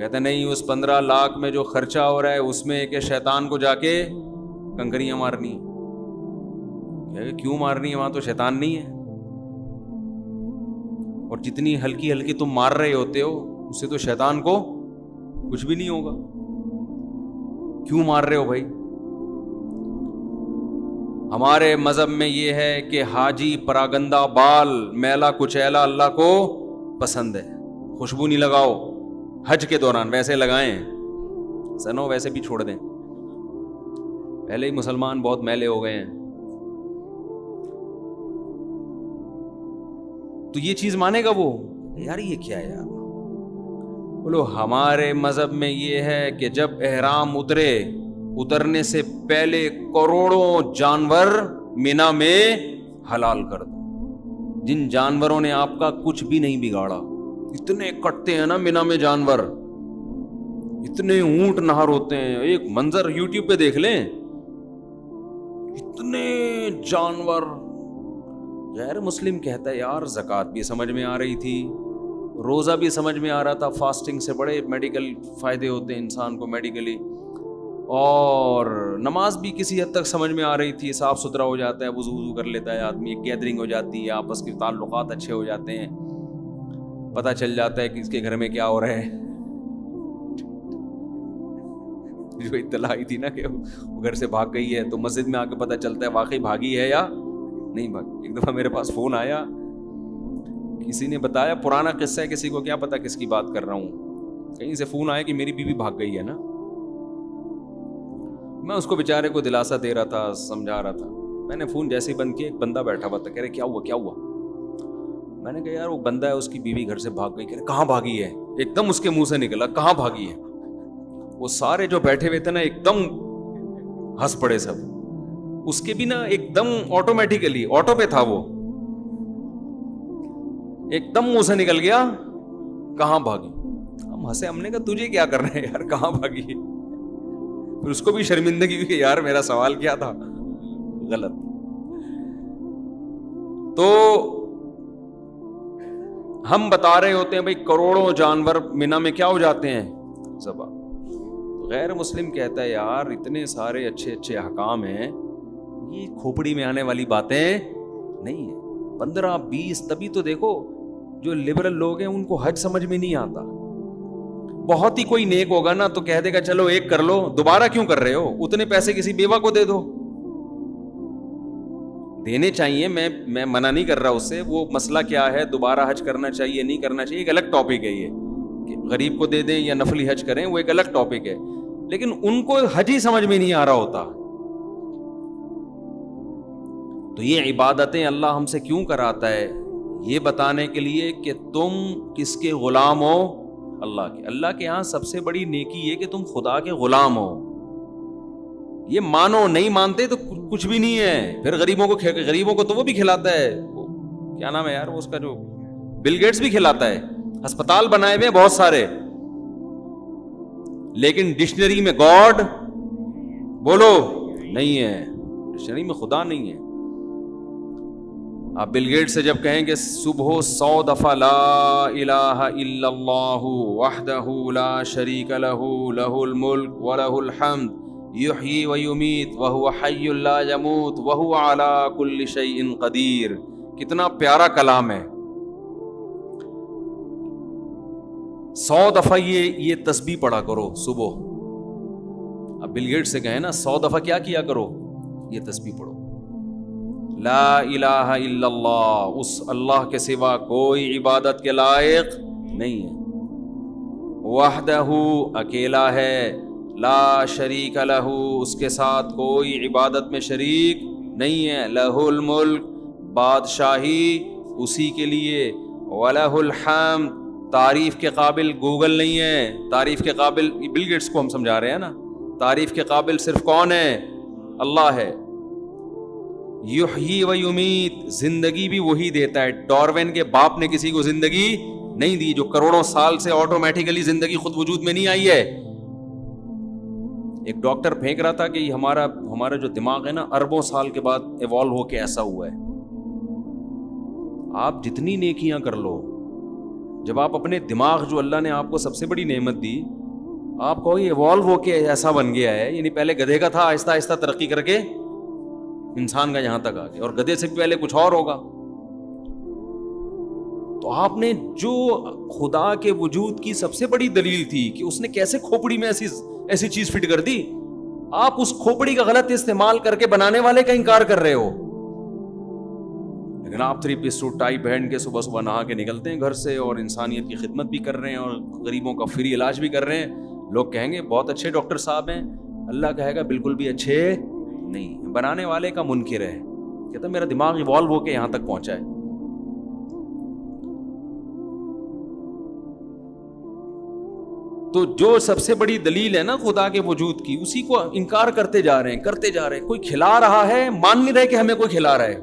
کہتے نہیں اس 15 لاکھ میں جو خرچہ ہو رہا ہے اس میں کہ شیطان کو جا کے کنکریاں مارنی. کیوں مارنی ہے؟ وہاں تو شیطان نہیں ہے. اور جتنی ہلکی ہلکی تم مار رہے ہوتے ہو اس سے تو شیطان کو کچھ بھی نہیں ہوگا. کیوں مار رہے ہو بھائی؟ ہمارے مذہب میں یہ ہے کہ حاجی پراگندہ بال میلا کچیلا اللہ کو پسند ہے. خوشبو نہیں لگاؤ حج کے دوران، ویسے لگائیں سنو ویسے بھی چھوڑ دیں. پہلے ہی مسلمان بہت میلے ہو گئے ہیں. تو یہ چیز مانے گا وہ؟ یار یہ کیا ہے یار؟ بولو ہمارے مذہب میں یہ ہے کہ جب احرام اترنے سے پہلے کروڑوں جانور مینا میں حلال کر دو. جن جانوروں نے آپ کا کچھ بھی نہیں بگاڑا. اتنے کٹتے ہیں نا مینا میں جانور، اتنے اونٹ نہر ہوتے ہیں. ایک منظر یوٹیوب پہ دیکھ لیں، اتنے جانور. غیر مسلم کہتا ہے یار زکوٰۃ بھی سمجھ میں آ رہی تھی، روزہ بھی سمجھ میں آ رہا تھا، فاسٹنگ سے بڑے میڈیکل فائدے ہوتے ہیں انسان کو میڈیکلی، اور نماز بھی کسی حد تک سمجھ میں آ رہی تھی، صاف ستھرا ہو جاتا ہے، وضو کر لیتا ہے آدمی، ایک گیدرنگ ہو جاتی ہے، آپس کے تعلقات اچھے ہو جاتے ہیں، پتہ چل جاتا ہے کہ اس کے گھر میں کیا ہو رہا ہے. جو اطلاع آئی تھی نا کہ وہ گھر سے بھاگ گئی ہے، تو مسجد میں آ کے پتہ چلتا ہے واقعی بھاگی ہے یا نہیں بھاگی. ایک دفعہ میرے پاس فون آیا، کسی نے بتایا، پرانا قصہ ہے، کسی کو کیا پتا کس کی بات کر رہا ہوں، کہیں سے فون آیا کہ میری بیوی بھاگ گئی ہے نا. میں اس کو بیچارے کو دلاسا دے رہا تھا، سمجھا رہا تھا. میں نے فون جیسے ہی بند کیا، ایک بندہ بیٹھا ہوا تھا، کہہ رہے کیا ہوا کیا ہوا. میں نے کہا یار وہ بندہ ہے، اس کی بیوی گھر سے بھاگ گئی. کہہ رہے کہاں بھاگی ہے؟ ایک دم اس کے منہ سے نکلا کہاں بھاگی ہے. وہ سارے جو بیٹھے ہوئے تھے نا ایک دم ہنس پڑے سب. اس کے بھی نا ایک دم آٹومیٹیکلی آٹو پہ تھا، وہ ایک دم منہ سے نکل گیا کہاں بھاگی. ہم ہنسے، ہم نے کہا تجھے کیا کرنا ہے یار کہاں بھاگی. پھر اس کو بھی شرمندگی ہوئی کہ یار میرا سوال کیا تھا غلط. تو ہم بتا رہے ہوتے ہیں بھائی کروڑوں جانور مینا میں کیا ہو جاتے ہیں ذبح. غیر مسلم کہتا ہے یار اتنے سارے اچھے اچھے احکام ہیں، یہ کھوپڑی میں آنے والی باتیں نہیں ہیں. 15-20 تبھی تو دیکھو جو لبرل لوگ ہیں ان کو حج سمجھ میں نہیں آتا. بہت ہی کوئی نیک ہوگا نا تو کہہ دے گا چلو ایک کر لو، دوبارہ کیوں کر رہے ہو؟ اتنے پیسے کسی بیوہ کو دے دو. دینے چاہیے، میں منع نہیں کر رہا اس سے. وہ مسئلہ کیا ہے، دوبارہ حج کرنا چاہیے نہیں کرنا چاہیے، ایک الگ ٹاپک ہے. یہ کہ غریب کو دے دیں یا نفلی حج کریں وہ ایک الگ ٹاپک ہے. لیکن ان کو حج ہی سمجھ میں نہیں آ رہا ہوتا. تو یہ عبادتیں اللہ ہم سے کیوں کراتا ہے؟ یہ بتانے کے لیے کہ تم کس کے غلام ہو؟ اللہ کے. اللہ کے ہاں سب سے بڑی نیکی یہ کہ تم خدا کے غلام ہو. یہ مانو، نہیں مانتے تو کچھ بھی نہیں ہے. پھر غریبوں کو تو وہ بھی کھلاتا ہے، کیا نام ہے یار وہ اس کا، جو بل گیٹس بھی کھلاتا ہے. ہسپتال بنائے ہوئے بہت سارے، لیکن ڈکشنری میں گاڈ بولو نہیں ہے، ڈکشنری میں خدا نہیں ہے. آپ بل گیٹ سے جب کہیں کہ صبح 100 دفعہ لا الہ الا اللہ وحدہ لا شریک لہ لہ الملک ولہ الحمد یحیی ویمیت وہو حی لا یموت وہو علی کل شیء قدیر، کتنا پیارا کلام ہے. 100 دفعہ یہ تسبیح پڑھا کرو صبح. اب بل گیٹ سے کہیں نا 100 دفعہ کیا کرو، یہ تسبیح پڑھو. لا الہ الا اللہ، اس اللہ کے سوا کوئی عبادت کے لائق نہیں ہے. وحدہ، اکیلا ہے. لا شریک لہ، اس کے ساتھ کوئی عبادت میں شریک نہیں ہے. لہ الملک، بادشاہی اسی کے لیے. ولہ الحمد، تعریف کے قابل گوگل نہیں ہے. تعریف کے قابل بل گیٹس کو ہم سمجھا رہے ہیں نا، تعریف کے قابل صرف کون ہے؟ اللہ ہے. یحیی و یمیت، زندگی بھی وہی دیتا ہے. ڈاروین کے باپ نے کسی کو زندگی نہیں دی، جو کروڑوں سال سے آٹومیٹیکلی زندگی خود وجود میں نہیں آئی ہے. ایک ڈاکٹر پھینک رہا تھا کہ ہمارا جو دماغ ہے نا اربوں سال کے بعد ایوالو ہو کے ایسا ہوا ہے. آپ جتنی نیکیاں کر لو، جب آپ اپنے دماغ جو اللہ نے آپ کو سب سے بڑی نعمت دی آپ کو ایوالو ہو کے ایسا بن گیا ہے, یعنی پہلے گدھے کا تھا, آہستہ آہستہ ترقی کر کے انسان کا یہاں تک آ گیا, اور گدھے سے پہلے کچھ اور ہوگا. تو آپ نے جو خدا کے وجود کی سب سے بڑی دلیل تھی کہ اس نے کیسے کھوپڑی میں ایسی چیز فٹ کر دی, آپ اس کھوپڑی کا غلط استعمال کر کے بنانے والے کا انکار کر رہے ہو. لیکن آپ 3 پیس سوٹ ٹائی پہن کے صبح صبح نہا کے نکلتے ہیں گھر سے, اور انسانیت کی خدمت بھی کر رہے ہیں, اور غریبوں کا فری علاج بھی کر رہے ہیں. لوگ کہیں گے بہت اچھے ڈاکٹر صاحب ہیں, اللہ کہے گا بالکل بھی اچھے نہیں, بنانے والے کا منکر ہے. کہتا میرا دماغ ایوالو ہو کے یہاں تک پہنچا ہے. تو جو سب سے بڑی دلیل ہے نا خدا کے وجود کی, اسی کو انکار کرتے جا رہے ہیں. کوئی کھلا رہا ہے, مان نہیں رہے کہ ہمیں کوئی کھلا رہا ہے.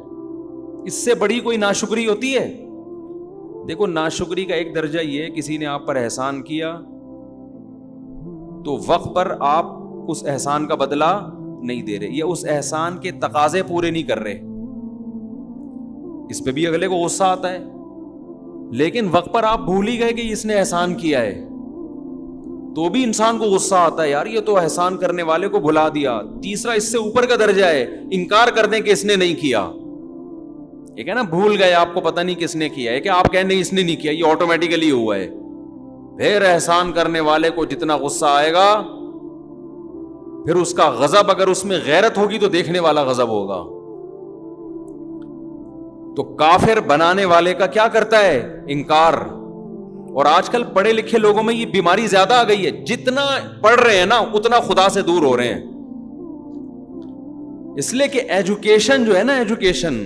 اس سے بڑی کوئی ناشکری ہوتی ہے؟ دیکھو ناشکری کا ایک درجہ یہ ہے, کسی نے آپ پر احسان کیا تو وقت پر آپ اس احسان کا بدلہ نہیں دے رہے, یا اس احسان کے تقاضے پورے نہیں کر رہے. اس پہ بھی اگلے کو غصہ آتا ہے, لیکن وقت پر آپ بھول ہی گئے کہ اس نے احسان کیا ہے, تو بھی انسان کو غصہ آتا ہے, یار یہ تو احسان کرنے والے کو بھلا دیا. تیسرا اس سے اوپر کا درجہ ہے انکار کر دیں کہ اس نے نہیں کیا. ایک ہے نا بھول گئے, آپ کو پتہ نہیں کس نے کیا ہے, کہ آپ کہیں نہیں اس نے نہیں کیا, یہ آٹومیٹیکلی ہوا ہے. پھر احسان کرنے والے کو جتنا غصہ آئے گا, پھر اس کا غضب, اگر اس میں غیرت ہوگی تو دیکھنے والا غضب ہوگا. تو کافر بنانے والے کا کیا کرتا ہے؟ انکار. اور آج کل پڑھے لکھے لوگوں میں یہ بیماری زیادہ آ گئی ہے, جتنا پڑھ رہے ہیں نا اتنا خدا سے دور ہو رہے ہیں. اس لیے کہ ایجوکیشن جو ہے نا, ایجوکیشن,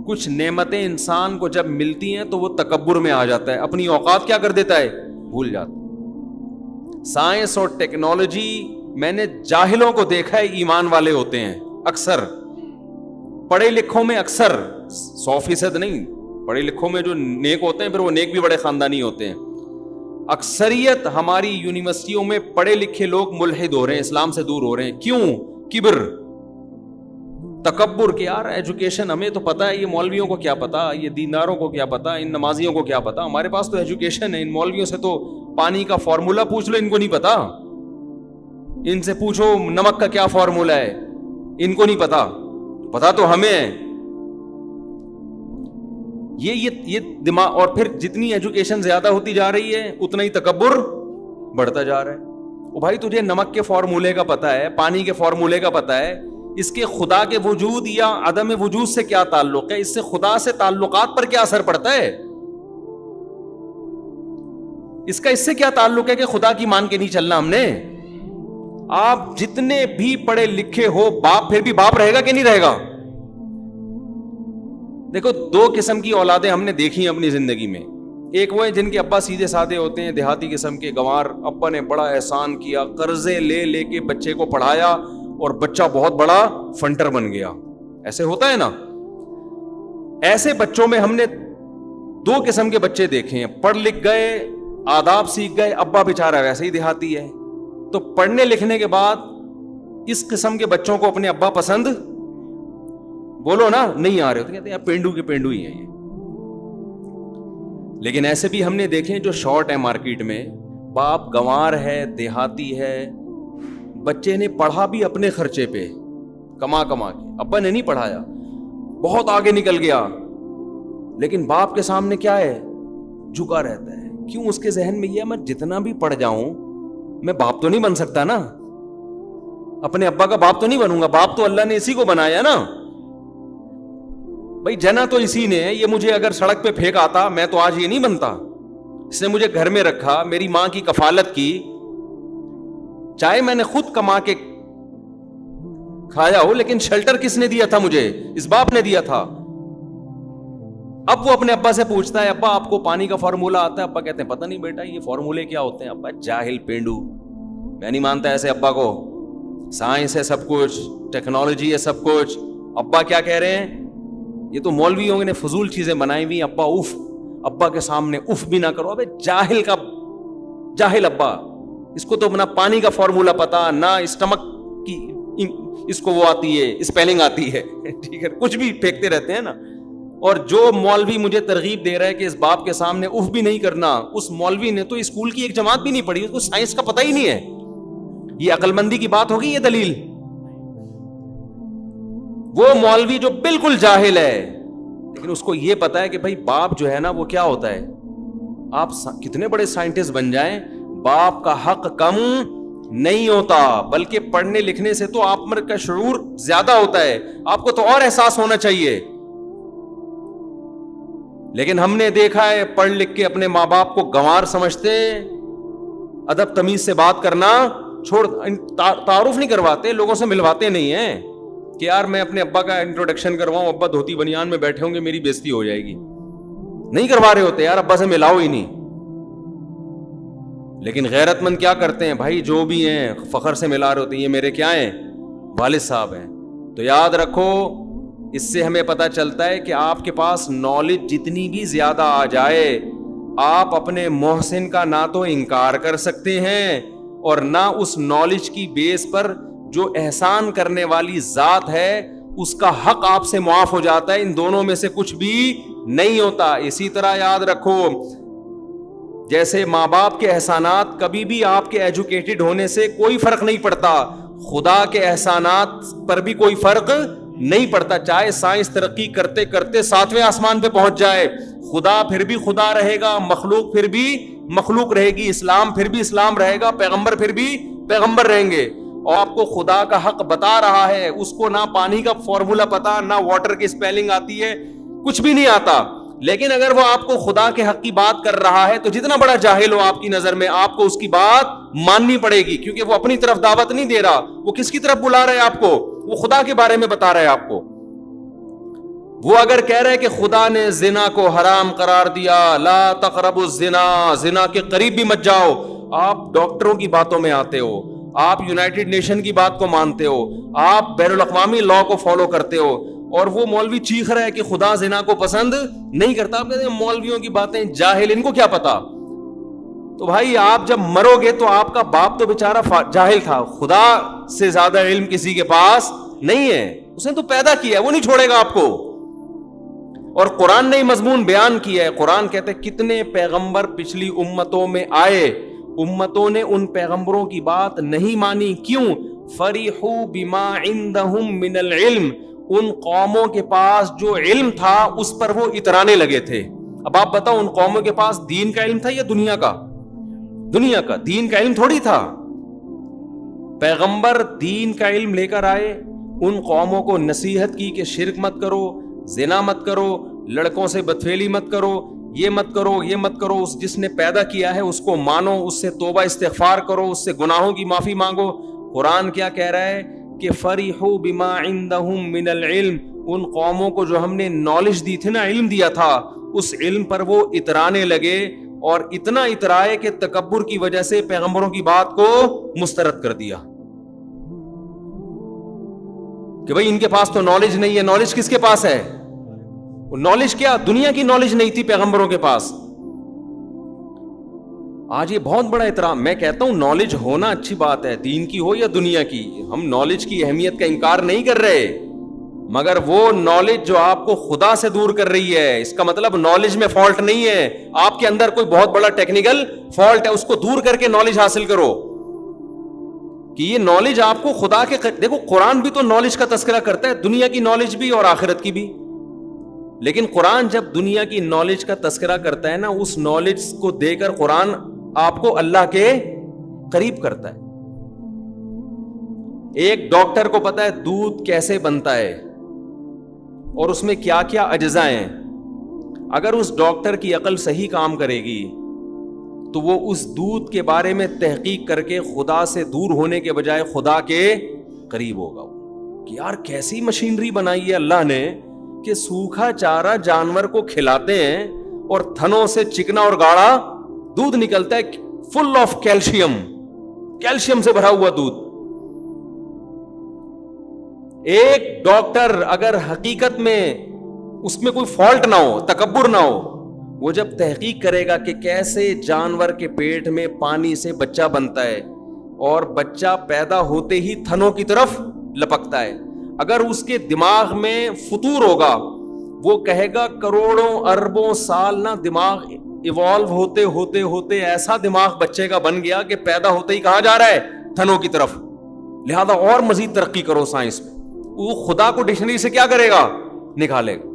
کچھ نعمتیں انسان کو جب ملتی ہیں تو وہ تکبر میں آ جاتا ہے, اپنی اوقات کیا کر دیتا ہے, بھول جاتا. سائنس اور ٹیکنالوجی, میں نے جاہلوں کو دیکھا ہے ایمان والے ہوتے ہیں اکثر, پڑھے لکھوں میں اکثر 100% نہیں, پڑھے لکھوں میں جو نیک ہوتے ہیں پھر وہ نیک بھی بڑے خاندانی ہوتے ہیں. اکثریت ہماری یونیورسٹیوں میں پڑھے لکھے لوگ ملحد ہو رہے ہیں, اسلام سے دور ہو رہے ہیں. کیوں؟ کبر, تکبر. کہ یار ایجوکیشن ہمیں تو پتا ہے, یہ مولویوں کو کیا پتا, یہ دینداروں کو کیا پتا, ان نمازیوں کو کیا پتا, ہمارے پاس تو ایجوکیشن ہے. ان مولویوں سے تو پانی کا فارمولا پوچھ لو, ان کو نہیں پتا. ان سے پوچھو نمک کا کیا فارمولا ہے, ان کو نہیں پتا, پتا تو ہمیں ہے. یہ دماغ. اور پھر جتنی ایجوکیشن زیادہ ہوتی جا رہی ہے اتنا ہی تکبر بڑھتا جا رہا ہے. او بھائی تجھے نمک کے فارمولے کا پتا ہے, پانی کے فارمولے کا پتا ہے, اس کے خدا کے وجود یا عدم وجود سے کیا تعلق ہے, اس سے خدا سے تعلقات پر کیا اثر پڑتا ہے, اس کا اس سے کیا تعلق ہے کہ خدا کی مان کے نہیں چلنا ہم نے. آپ جتنے بھی پڑھے لکھے ہو, باپ پھر بھی باپ رہے گا کہ نہیں رہے گا. دیکھو 2 قسم کی اولادیں ہم نے دیکھی ہیں اپنی زندگی میں. ایک وہ ہیں جن کے ابا سیدھے سادے ہوتے ہیں, دیہاتی قسم کے گنوار, ابا نے بڑا احسان کیا, قرضے لے لے کے بچے کو پڑھایا اور بچہ بہت بڑا فنٹر بن گیا. ایسے ہوتا ہے نا. ایسے بچوں میں ہم نے 2 قسم کے بچے دیکھے ہیں, پڑھ لکھ گئے, آداب سیکھ گئے, ابا بیچارہ ویسے ہی دیہاتی ہے. تو پڑھنے لکھنے کے بعد اس قسم کے بچوں کو اپنے ابا پسند, بولو نا, نہیں آ رہے, تو کہتے ہیں پینڈو کے پینڈو ہی ہیں یہ. لیکن ایسے بھی ہم نے دیکھے جو شارٹ ہے مارکیٹ میں, باپ گنوار ہے, دیہاتی ہے, بچے نے پڑھا بھی اپنے خرچے پہ, کما کما کے, ابا نے نہیں پڑھایا, بہت آگے نکل گیا, لیکن باپ کے سامنے کیا ہے, جھکا رہتا ہے. کیوں؟ اس کے ذہن میں یہ, میں جتنا بھی پڑھ جاؤں میں باپ تو نہیں بن سکتا نا, اپنے ابا کا باپ تو نہیں بنوں گا, باپ تو اللہ نے اسی کو بنایا نا بھائی, جنا تو اسی نے. یہ مجھے اگر سڑک پہ پھینک آتا میں تو آج یہ نہیں بنتا. اس نے مجھے گھر میں رکھا, میری ماں کی کفالت کی, چاہے میں نے خود کما کے کھایا ہو, لیکن شیلٹر کس نے دیا تھا مجھے؟ اس باپ نے دیا تھا. اب وہ اپنے ابا سے پوچھتا ہے, ابا آپ کو پانی کا فارمولا آتا ہے؟ ابا کہتے ہیں پتہ نہیں بیٹا, یہ فارمولے کیا ہوتے ہیں. ابا جاہل پینڈو, میں نہیں مانتا ایسے ابا کو. سائنس ہے سب کچھ, ٹیکنالوجی ہے سب کچھ. ابا کیا کہہ رہے ہیں, یہ تو مولویوں نے فضول چیزیں بنائی ہوئی. ابا اف, ابا کے سامنے اف بھی نہ کرو. ابے جاہل کا جاہل ابا, اس کو تو اپنا پانی کا فارمولا پتا نہ, اسٹمک کی اس کو وہ آتی ہے, اسپیلنگ آتی ہے, ٹھیک ہے, کچھ بھی پھینکتے رہتے ہیں نا. اور جو مولوی مجھے ترغیب دے رہا ہے کہ اس باپ کے سامنے اف بھی نہیں کرنا، اس مولوی نے تو اسکول کی ایک جماعت بھی نہیں پڑھی، اس کو سائنس کا پتہ ہی نہیں ہے. یہ عقل مندی کی بات ہوگی؟ یہ دلیل؟ وہ مولوی جو بالکل جاہل ہے لیکن اس کو یہ پتا ہے کہ بھائی باپ جو ہے نا وہ کیا ہوتا ہے. آپ کتنے بڑے سائنٹسٹ بن جائیں، باپ کا حق کم نہیں ہوتا، بلکہ پڑھنے لکھنے سے تو آپ کا شعور زیادہ ہوتا ہے، آپ کو تو اور احساس ہونا چاہیے. لیکن ہم نے دیکھا ہے پڑھ لکھ کے اپنے ماں باپ کو گنوار سمجھتے ہیں، ادب تمیز سے بات کرنا چھوڑ، تعارف نہیں کرواتے، لوگوں سے ملواتے نہیں ہیں کہ یار میں اپنے ابا کا انٹروڈکشن کرواؤں، ابا دھوتی بنیان میں بیٹھے ہوں گے میری بےزتی ہو جائے گی. نہیں کروا رہے ہوتے، یار ابا سے ملاؤ ہی نہیں. لیکن غیرت مند کیا کرتے ہیں بھائی، جو بھی ہیں فخر سے ملا رہے ہوتے ہیں، یہ میرے کیا ہیں؟ والد صاحب ہیں. تو یاد رکھو، اس سے ہمیں پتا چلتا ہے کہ آپ کے پاس نالج جتنی بھی زیادہ آ جائے، آپ اپنے محسن کا نہ تو انکار کر سکتے ہیں اور نہ اس نالج کی بیس پر جو احسان کرنے والی ذات ہے اس کا حق آپ سے معاف ہو جاتا ہے. ان دونوں میں سے کچھ بھی نہیں ہوتا. اسی طرح یاد رکھو، جیسے ماں باپ کے احسانات کبھی بھی آپ کے ایجوکیٹڈ ہونے سے کوئی فرق نہیں پڑتا، خدا کے احسانات پر بھی کوئی فرق نہیں پڑتا. چاہے سائنس ترقی کرتے کرتے 7ویں آسمان پہ پہنچ جائے، خدا پھر بھی خدا رہے گا، مخلوق پھر بھی مخلوق رہے گی، اسلام پھر بھی اسلام رہے گا، پیغمبر پھر بھی پیغمبر رہیں گے. اور آپ کو خدا کا حق بتا رہا ہے، اس کو نہ پانی کا فارمولا پتا، نہ واٹر کی اسپیلنگ آتی ہے، کچھ بھی نہیں آتا. لیکن اگر وہ آپ کو خدا کے حق کی بات کر رہا ہے تو جتنا بڑا جاہل ہو آپ کی نظر میں، آپ کو اس کی بات ماننی پڑے گی، کیونکہ وہ اپنی طرف دعوت نہیں دے رہا. وہ کس کی طرف بلا رہا ہے آپ کو؟ وہ خدا کے بارے میں بتا رہا ہے آپ کو. وہ اگر کہہ رہے کہ خدا نے زنا کو حرام قرار دیا، لا تقربوا الزنا، زنا کے قریب بھی مت جاؤ، آپ ڈاکٹروں کی باتوں میں آتے ہو، آپ یونائٹڈ نیشن کی بات کو مانتے ہو، آپ بین الاقوامی لا کو فالو کرتے ہو، اور وہ مولوی چیخ رہا ہے کہ خدا زنا کو پسند نہیں کرتا. آپ کہتے ہیں مولویوں کی باتیں، جاہل، ان کو کیا پتا. تو بھائی آپ جب مرو گے تو آپ کا باپ تو بیچارہ جاہل تھا، خدا سے زیادہ علم کسی کے پاس نہیں ہے، اس نے تو پیدا کیا ہے، وہ نہیں چھوڑے گا آپ کو. اور قرآن نے مضمون بیان کیا ہے. قرآن کہتے ہیں کتنے پیغمبر پچھلی امتوں میں آئے، امتوں نے ان پیغمبروں کی بات نہیں مانی. کیوں؟ فریحوا بما عندهم من العلم، ان قوموں کے پاس جو علم تھا اس پر وہ اترانے لگے تھے. اب آپ بتاؤ، ان قوموں کے پاس دین کا علم تھا یا دنیا کا؟ دنیا کا. دین کا علم تھوڑی تھا. پیغمبر دین کا علم لے کر آئے، ان قوموں کو نصیحت کی کہ شرک مت کرو، زنا مت کرو، لڑکوں سے بدفعلی مت کرو، یہ مت کرو، یہ مت کرو. اس جس نے پیدا کیا ہے اس کو مانو، اس سے توبہ استغفار کرو، اس سے گناہوں کی معافی مانگو. قرآن کیا کہہ رہا ہے کہ فریحوا بما عندهم من العلم، ان قوموں کو جو ہم نے نالج دی تھی نا، علم دیا تھا، اس علم پر وہ اترانے لگے، اور اتنا اترائے کہ تکبر کی وجہ سے پیغمبروں کی بات کو مسترد کر دیا کہ بھئی ان کے پاس تو نالج نہیں ہے. نالج کس کے پاس ہے؟ نالج کیا؟ دنیا کی نالج نہیں تھی پیغمبروں کے پاس. آج یہ بہت بڑا احترام. میں کہتا ہوں نالج ہونا اچھی بات ہے، دین کی ہو یا دنیا کی. ہم نالج کی اہمیت کا انکار نہیں کر رہے، مگر وہ نالج جو آپ کو خدا سے دور کر رہی ہے، اس کا مطلب نالج میں فالٹ نہیں ہے، آپ کے اندر کوئی بہت بڑا ٹیکنیکل فالٹ ہے، اس کو دور کر کے نالج حاصل کرو. کہ یہ نالج آپ کو خدا کے دیکھو قرآن بھی تو نالج کا تذکرہ کرتا ہے، دنیا کی نالج بھی اور آخرت کی بھی. لیکن قرآن جب دنیا کی نالج کا تذکرہ کرتا ہے نا، اس نالج کو دے کر قرآن آپ کو اللہ کے قریب کرتا ہے. ایک ڈاکٹر کو پتا ہے دودھ کیسے بنتا ہے اور اس میں کیا کیا اجزاء ہیں. اگر اس ڈاکٹر کی عقل صحیح کام کرے گی تو وہ اس دودھ کے بارے میں تحقیق کر کے خدا سے دور ہونے کے بجائے خدا کے قریب ہوگا. کہ یار کیسی مشینری بنائی ہے اللہ نے کہ سوکھا چارہ جانور کو کھلاتے ہیں اور تھنوں سے چکنا اور گاڑا دودھ نکلتا ہے، فل آف کیلشیم، کیلشیم سے بھرا ہوا دودھ. ایک ڈاکٹر اگر حقیقت میں اس میں کوئی فالٹ نہ ہو، تکبر نہ ہو، وہ جب تحقیق کرے گا کہ کیسے جانور کے پیٹ میں پانی سے بچہ بنتا ہے اور بچہ پیدا ہوتے ہی تھنوں کی طرف لپکتا ہے، اگر اس کے دماغ میں فطور ہوگا، وہ کہے گا کروڑوں اربوں سال نہ دماغ ایوالو ہوتے ہوتے ہوتے ایسا دماغ بچے کا بن گیا کہ پیدا ہوتے ہی کہاں جا رہا ہے؟ تھنوں کی طرف. لہذا اور مزید ترقی کرو سائنس میں. وہ خدا کو ڈکشنری سے کیا کرے گا؟ نکالے گا.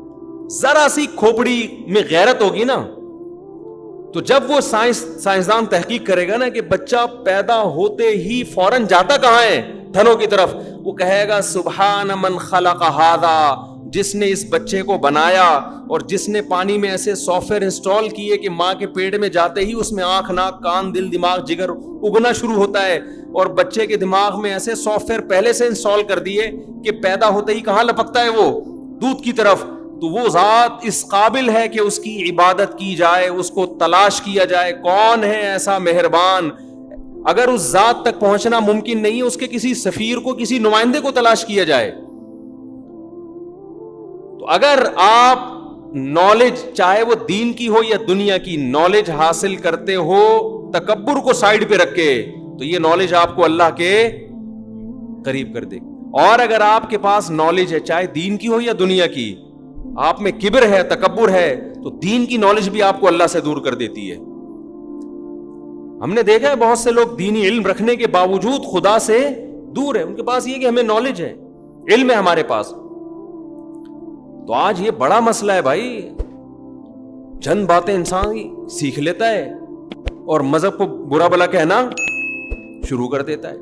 ذرا سی کھوپڑی میں غیرت ہوگی نا, تو جب وہ سائنسدان تحقیق کرے گا نا کہ بچہ پیدا ہوتے ہی فوراً جاتا کہاں ہے؟ تھنوں کی طرف. وہ کہے گا سبحان من خلق ھذا, جس نے اس بچے کو بنایا اور جس نے پانی میں ایسے سافٹ ویئر انسٹال کیے کہ ماں کے پیٹ میں جاتے ہی اس میں آنکھ ناک کان دل دماغ جگر اگنا شروع ہوتا ہے, اور بچے کے دماغ میں ایسے سافٹ ویئر پہلے سے انسٹال کر دیے کہ پیدا ہوتے ہی کہاں لپکتا ہے وہ؟ دودھ کی طرف. تو وہ ذات اس قابل ہے کہ اس کی عبادت کی جائے, اس کو تلاش کیا جائے. کون ہے ایسا مہربان؟ اگر اس ذات تک پہنچنا ممکن نہیں ہے, اس کے کسی سفیر کو, کسی نمائندے کو تلاش کیا جائے. تو اگر آپ نالج, چاہے وہ دین کی ہو یا دنیا کی, نالج حاصل کرتے ہو تکبر کو سائیڈ پہ رکھ کے, تو یہ نالج آپ کو اللہ کے قریب کر دے گی. اور اگر آپ کے پاس نالج ہے, چاہے دین کی ہو یا دنیا کی, آپ میں کبر ہے, تکبر ہے, تو دین کی نالج بھی آپ کو اللہ سے دور کر دیتی ہے. ہم نے دیکھا ہے بہت سے لوگ دینی علم رکھنے کے باوجود خدا سے دور ہے. ان کے پاس یہ کہ ہمیں نالج ہے, علم ہے ہمارے پاس. تو آج یہ بڑا مسئلہ ہے بھائی. چند باتیں انسان سیکھ لیتا ہے اور مذہب کو برا بھلا کہنا شروع کر دیتا ہے.